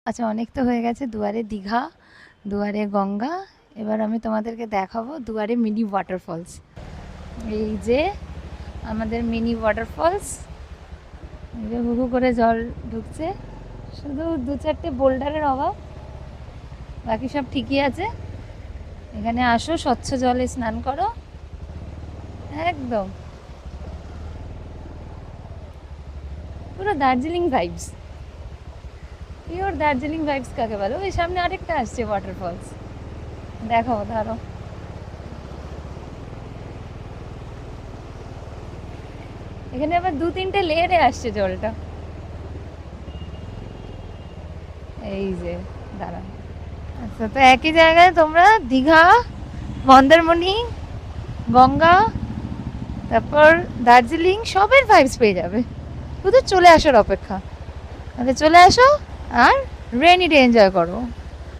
আচ্ছা, অনেক তো হয়ে গেছে দুয়ারে দীঘা, দুয়ারে গঙ্গা। এবার আমি তোমাদেরকে দেখাবো দুয়ারে মিনি ওয়াটারফলস। এই যে আমাদের মিনি ওয়াটারফলস, এই যে হু হু করে জল ঢুকছে, শুধু দু চারটে বোল্ডারের অভাব, বাকি সব ঠিকই আছে। এখানে আসো, স্বচ্ছ জলে স্নান করো, একদম পুরো Darjeeling vibes, pure Darjeeling vibes কাকে বলো। ওই সামনে আরেকটা আসছে ওয়াটারফলস, দেখো ধরো। এখানে আবার দু তিনটে লেয়ারে আসছে জলটা। এই যে দাঁড়ান। আচ্ছা, তো একই জায়গায় তোমরা দীঘা, মন্দারমণি, গঙ্গা, তারপর দার্জিলিং সবের ভাইবস পেয়ে যাবে। শুধু চলে আসার অপেক্ষা। তাহলে চলে আসো আর রেনি ডে এনজয় করো।